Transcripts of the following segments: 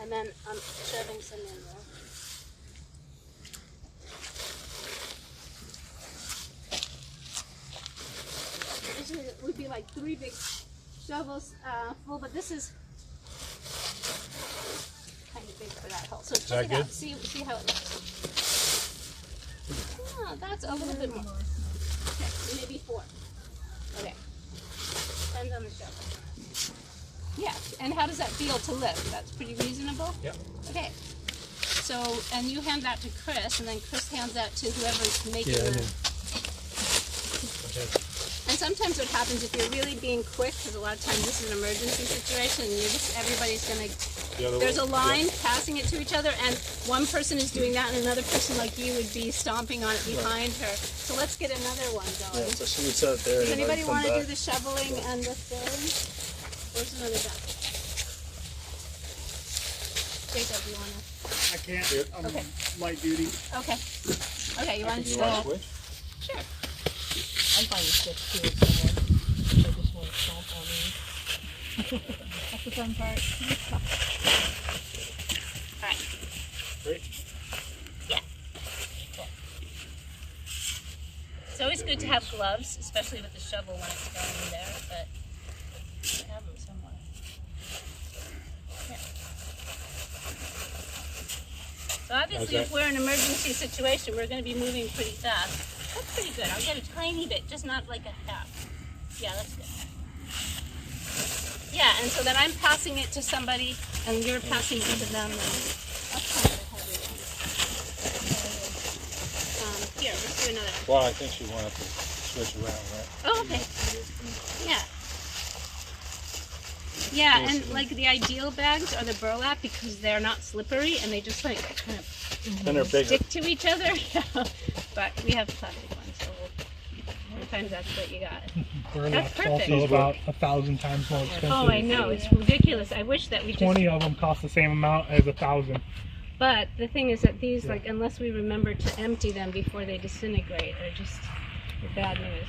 And then I'm shoving some in there. Usually it would be like 3 big shovels full, but this is kind of big for that hole. So check it out. See how it looks. Oh, that's a little bit more. Okay, maybe 4. Okay. Depends on the shovel. Yeah, and how does that feel to lift? That's pretty reasonable? Yep. Okay. So, and you hand that to Chris, and then Chris hands that to whoever's making the... Okay. And sometimes what happens if you're really being quick, because a lot of times this is an emergency situation, and you're just, everybody's going to... There's a line passing it to each other, and one person is doing that, and another person like you would be stomping on it behind her. So let's get another one going. Yeah, so she would set it there. Does anybody want to do the shoveling and the filling? Where's another guy? Jacob, you want to? I can't do it. I'm light duty. Okay. Okay, you want to do that? Sure. I'm fine with switch too if someone. I just want to stomp on me. That's the fun part. Alright. Great. Yeah. Cool. It's always good to have gloves, especially with the shovel when it's going in there, but I have them somewhere. Yeah. So obviously if we're in an emergency situation, we're going to be moving pretty fast. That's pretty good. I'll get a tiny bit, just not like a half. Yeah, that's good. Yeah, and so then I'm passing it to somebody, and you're passing it to them. And that's kind of a heavy one. Here, let's do another one. Well, I think she wanted to switch around, right? Oh, okay. Yeah. Yeah, and like the ideal bags are the burlap because they're not slippery and they just like kind of And they're bigger. stick to each other. But we have plastic ones, so sometimes that's what you got. That's perfect. Also about 1,000 times more expensive. Oh, I know, it's ridiculous. I wish that we just 20 of them cost the same amount as 1,000. But the thing is that these, like, unless we remember to empty them before they disintegrate, are just bad news.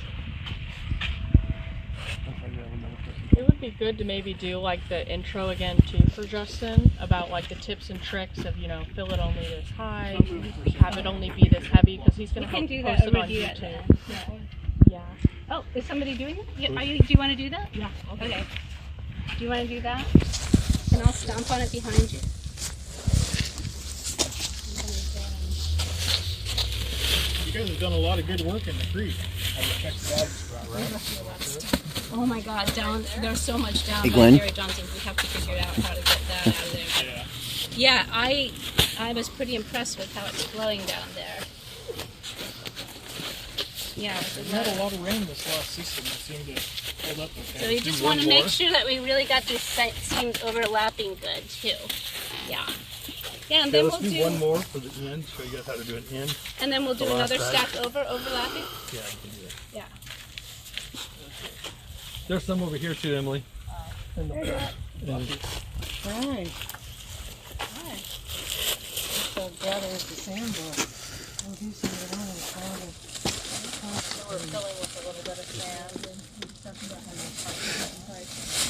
It would be good to maybe do like the intro again too for Justin about like the tips and tricks of, you know, fill it only this high, have it only be this heavy, because he's going to help post it on YouTube. Yeah. Oh, is somebody doing it? Yeah, do you want to do that? Yeah. Okay. Do you want to do that? And I'll stomp on it behind you. You guys have done a lot of good work in the creek. Have you checked the bags out, right? Oh my God, down there's so much down Hey, by Glenn. Gary Johnson's. We have to figure out how to get that out of there. Yeah, I was pretty impressed with how it's flowing down there. Yeah, We've had a lot of rain this last season. It seemed to hold up okay. so you just want to make sure that we really got these seams overlapping good too. Yeah. Yeah, and then Let's we'll do do one more for the end. Show you guys how to do an end. and then we'll do the last another bag. stack overlapping. Yeah, you can do that. Yeah. There's some over here too, Emily. Right. So gather with the sand bar. We'll do some of the others farther. So we're filling with a little bit of sand and something about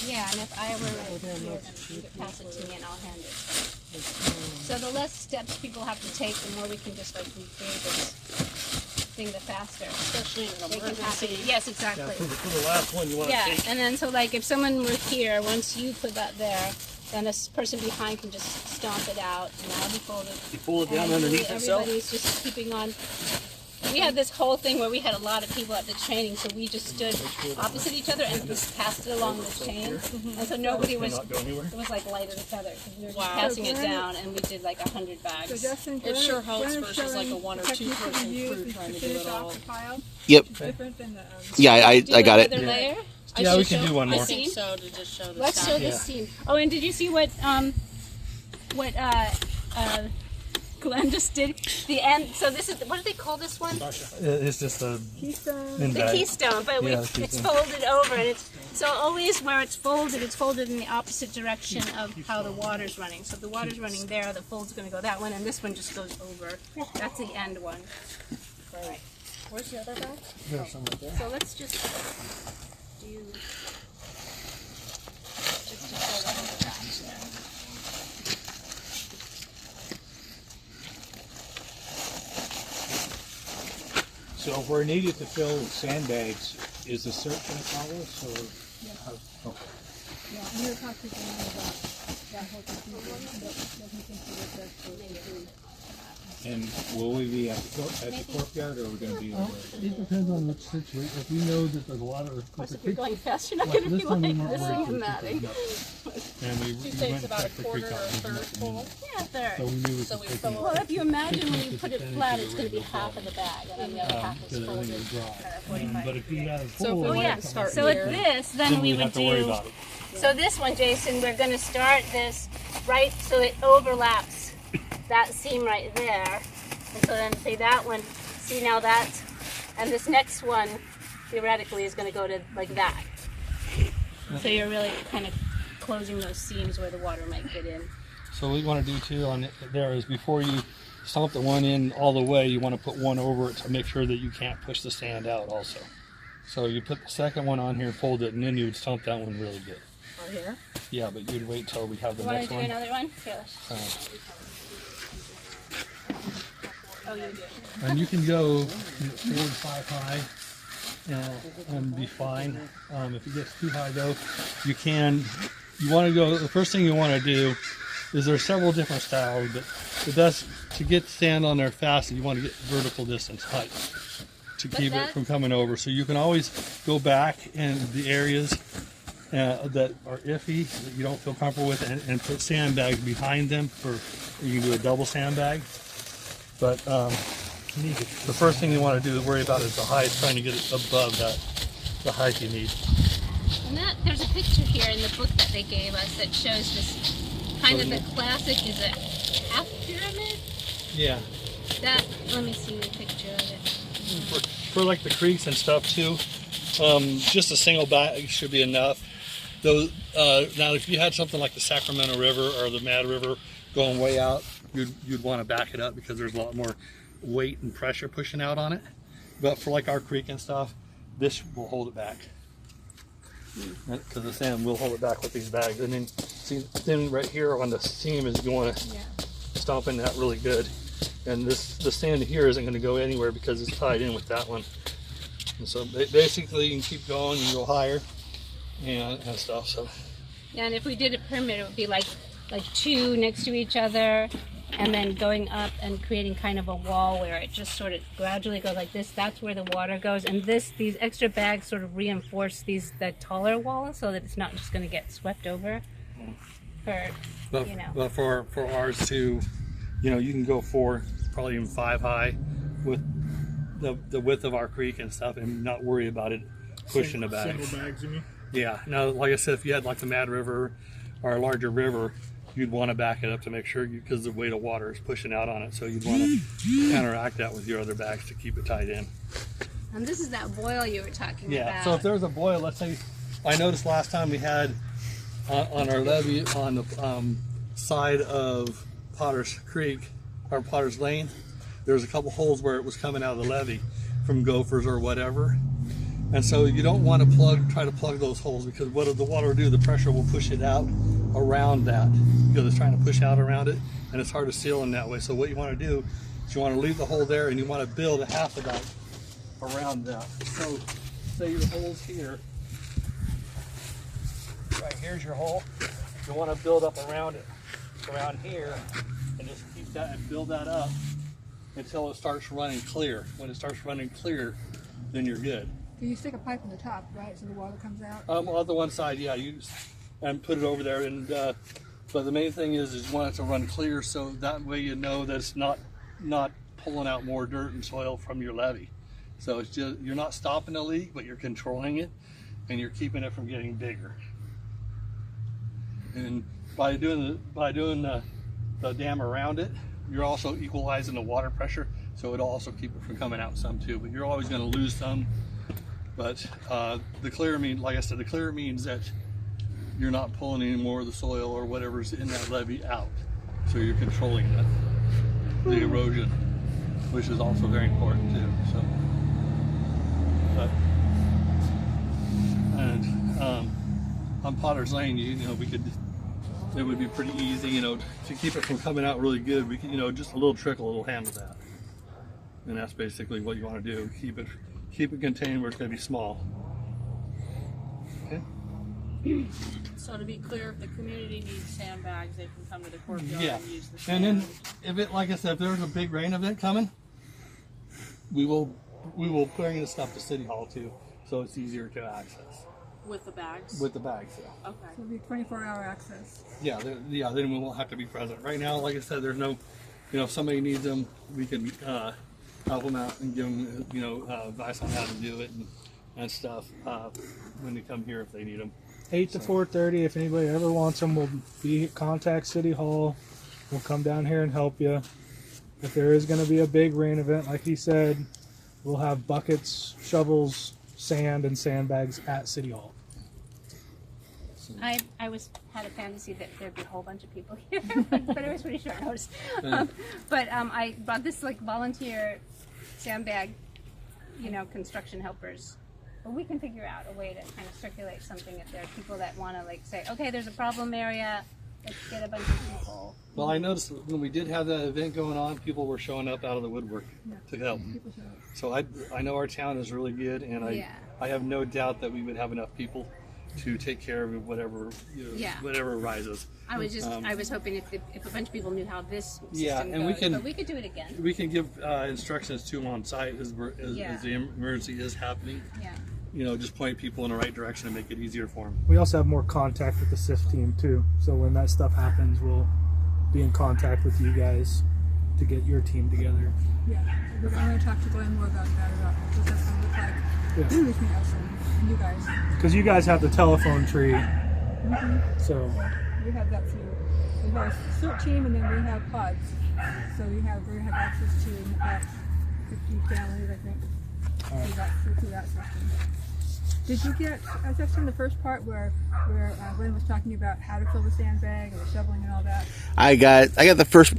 Yeah, and if I were right here, then you could pass it to me and I'll hand it. So the less steps people have to take, the more we can just like recreate this thing, the faster. especially in an They can pass it. emergency. Yes, exactly. Yeah, for the last one, you want to Yeah, take. and then so like if someone were here, once you put that there, then this person behind can just stomp it out and that'll be folded. You pull it down And underneath itself. everybody's just keeping on. We had this whole thing where we had a lot of people at the training, so we just stood opposite each other and just passed it along the chain. And so nobody was, Not go anywhere. it was like light as a feather, because we were just Wow. passing it down and we did like 100 bags. It sure helps versus like a 1 or 2 person crew trying to do it all. Yep. Yeah, I Do got it. another layer? Yeah, we can show do one a more. I think scene? so, to just show the Let's show stack. this scene. Oh, and did you see what Glenn just did? The end. So this is, what do they call this one? It's just a The keystone, but Yeah, the it's keystone. folded over, and it's so always where it's folded in the opposite direction of how the water's running. So if the water's running there, the fold's going to go that one, and this one just goes over. That's the end one. Right. Where's the other bag? There's some right there. So let's just do just to show the whole back there. So if we're needed to fill sandbags, is the cert going to follow us, or? Okay. Yeah, I'm going to talk to them about that whole confusion, but he thinks it is for And will we be at the courtyard, or are we going to be over? It depends on which situation. If we know that there's a lot of, Of course, if you're going fast, you're not like going to this be one, we like weren't this worried is to matting. And we You say went it's about a checked the quarter creek or out, a third full. Yeah, there. so we knew So we could fill Well, if you imagine when you put it flat, it's going to be half of the bag, and then the other half is because everything folded. was dry. But if you had it So if full, we Oh wanted yeah. to start So here, at this, then we we'd would have to worry do. about it. So this one, Jason, we're going to start this right so it overlaps that seam right there. And so then say that one, see now that's, and this next one theoretically is going to go to like that. So you're really kind of closing those seams where the water might get in. So what you want to do too on it there is before you stomp the one in all the way, you want to put one over it to make sure that you can't push the sand out also. So you put the second one on here, fold it, and then you would stomp that one really good. Or here. Yeah, but you'd wait till we have the You want next to do one. another one? Here, let's- Oh, you do. And you can go 4 to 5 high and be fine. If it gets too high though, you want to go, the first thing you want to do is there's several different styles, but the best to get sand on there fast, you want to get vertical distance height to keep it from coming over. So you can always go back in the areas that are iffy, that you don't feel comfortable with, and put sandbags behind them. You can do a double sandbag. But the first thing you want to do is worry about is the height, trying to get it above the height you need. And that, there's a picture here in the book that they gave us that shows this kind of the classic, is a half pyramid? Yeah. That, let me see the picture of it. For like the creeks and stuff too, just a single bag should be enough. Those now, if you had something like the Sacramento River or the Mad River going way out, you'd want to back it up because there's a lot more weight and pressure pushing out on it. But for like our creek and stuff, this will hold it back. Because the sand will hold it back with these bags. And then see, then right here on the seam is you want to stomp in that really good. And the sand here isn't going to go anywhere because it's tied in with that one. And so basically you can keep going and go higher and stuff. So Yeah, and if we did a pyramid, it would be like two next to each other, and then going up and creating kind of a wall where it just sort of gradually goes like this. That's where the water goes, and these extra bags sort of reinforce the taller walls so that it's not just going to get swept over. But for ours too, you can go 4, probably even 5 high with the width of our creek and stuff, and not worry about it pushing the bags. Single bags, you mean? Yeah. Now, like I said, if you had like the Mad River or a larger river, you'd want to back it up to make sure, because the weight of water is pushing out on it. So you'd want to counteract that with your other bags to keep it tied in. And this is that boil you were talking Yeah. about. So if there's a boil, let's say, I noticed last time we had on our levee on the side of Potter's Creek or Potter's Lane, there was a couple holes where it was coming out of the levee from gophers or whatever. And so you don't want to try to plug those holes, because what the water will do, the pressure will push it out around that, because it's trying to push out around it, and it's hard to seal in that way. So what you want to do is you want to leave the hole there, and you want to build a half of that around that. So say your hole's here, right here's your hole. You want to build up around it, around here, and just keep that and build that up until it starts running clear. When it starts running clear, then you're good. You stick a pipe in the top, right, so the water comes out? On the one side, yeah, and put it over there. And but the main thing is you want it to run clear, so that way you know that it's not pulling out more dirt and soil from your levee. So it's just, you're not stopping the leak, but you're controlling it, and you're keeping it from getting bigger. And by doing the dam around it, you're also equalizing the water pressure, so it'll also keep it from coming out some too. But you're always going to lose some. But the clear like I said, the clear means that you're not pulling any more of the soil or whatever's in that levee out. So you're controlling the erosion, which is also very important too. So, on Potter's Lane, it would be pretty easy, to keep it from coming out really good. We could, just a little trickle will handle that. And that's basically what you want to do. Keep it contained where it's going to be small. Okay. So to be clear, if the community needs sandbags, they can come to the courtyard Yeah. and use the And sand. then if it, like I said, if there's a big rain event coming, we will bring the stuff to City Hall too, so it's easier to access With the bags? with the bags. Yeah. Okay. So it'll be 24-hour access. Yeah, then we won't have to be present. Right now, like I said, there's no, if somebody needs them, we can help them out and give them, advice on how to do it and stuff when they come here if they need them. 8 to 4:30. If anybody ever wants them, we'll contact City Hall. We'll come down here and help you. If there is going to be a big rain event, like he said, we'll have buckets, shovels, sand, and sandbags at City Hall. I had a fantasy that there'd be a whole bunch of people here, but it was pretty short notice. I brought this like volunteer sandbag, construction helpers. But we can figure out a way to kind of circulate something if there are people that want to like say, okay, there's a problem area, let's get a bunch of people. Well, I noticed when we did have that event going on, people were showing up out of the woodwork to help. So I know our town is really good, and I have no doubt that we would have enough people to take care of whatever whatever arises. I was just I was hoping if a bunch of people knew how this system and goes, but we could do it again. We can give instructions to them on site as the emergency is happening. Yeah. Just point people in the right direction and make it easier for them. We also have more contact with the SIF team too. So when that stuff happens, we'll be in contact with you guys to get your team together. Yeah, I'm going to talk to Glenn more about that, about what that's going to look like between us and you guys. Because you guys have the telephone tree. So We have that too. We have a CERT team and then we have pods. So we're going to have access to about 50 families, I think, through that system. Did you get, I was just in the first part where Glenn was talking about how to fill the sandbag and the shoveling and all that. I got the first.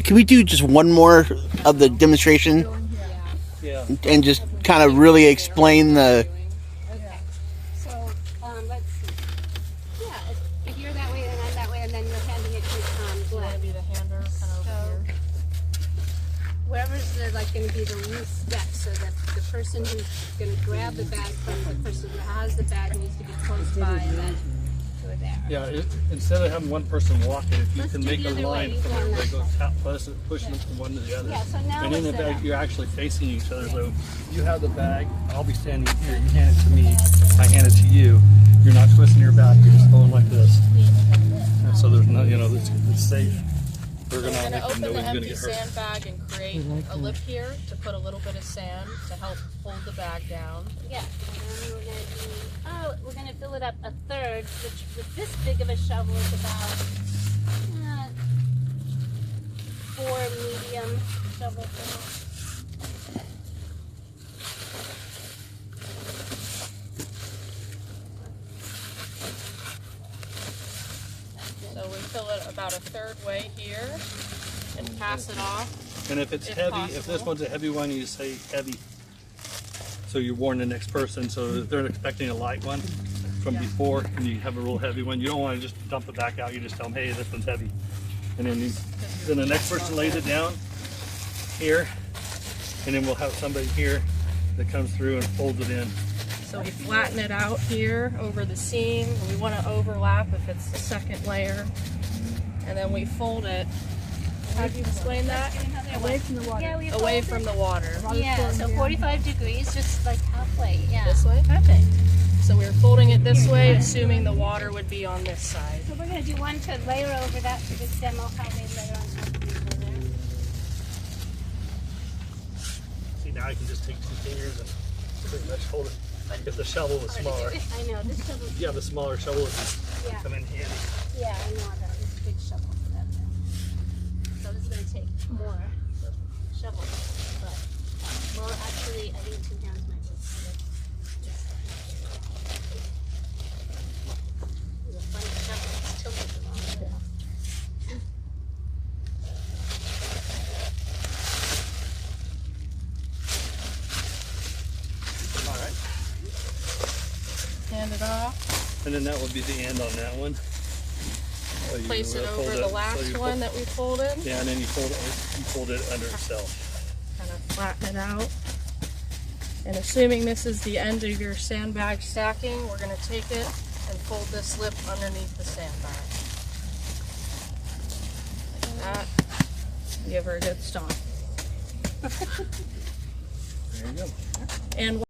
Can we do just one more of the demonstration Yeah. and just kind of really explain the? Okay. So let's see. Yeah, if you're that way, then I'm that way, and then you're handing it to You want to Glenn. be the hander kind of over here? Wherever's going to be the least steps, so that the person who's going to grab the bag from the person who has the bag needs to be close by, and then go there. Yeah, instead of having one person walking, if you Let's can do make the a other line way. from You go everybody on goes pushing them from one to the other. Yeah, so now And in we're the set bag, up. you're actually facing each other. So you have the bag, I'll be standing here. You hand it to me, I hand it to you. You're not twisting your back. You're just going like this. And so there's no, it's safe. We're So we're going to nobody's open the gonna empty get hurt. sandbag and create a lip here to put a little bit of sand to help hold the bag down. Yeah, and then we're going to fill it up a third, which with this big of a shovel is about 4 medium shovelfuls. So we fill it about a third way here and pass it off. And if it's if heavy, if this possible. one's a heavy one, you say heavy. So you warn the next person. So if they're expecting a light one from before, and you have a real heavy one, you don't want to just dump it back out. You just tell them, hey, this one's heavy. And then the next person lays it down here, and then we'll have somebody here that comes through and folds it in. So we flatten it out here over the seam. We want to overlap if it's the second layer. And then we fold it. How do you explain that? Away from the water. Yeah, we Away fold from it. the water. Yeah, so 45 degrees, just like halfway. Yeah. This way? Perfect. So we're folding it this way, assuming the water would be on this side. So we're going to do one to layer over that to just demo how they layer on top of each other. See, now I can just take 2 fingers and pretty much hold it. If the shovel was smaller, I know, this shovel. if you have a smaller shovel, it Yeah. come in handy. Yeah, I know that. It's a big shovel for that thing. So this is going to take more shovels, but well, actually, I think 2 hands might work for it. It's a funny shovel. It's tilted the wrong way. All right. Hand it off. And then that would be the end on that one. So you Place it fold over the so last you one that we folded. Yeah, and then you fold it under itself. kind of flatten it out. And assuming this is the end of your sandbag stacking, we're going to take it and fold this lip underneath the sandbag. Like that. Give her a good stomp. There you go. And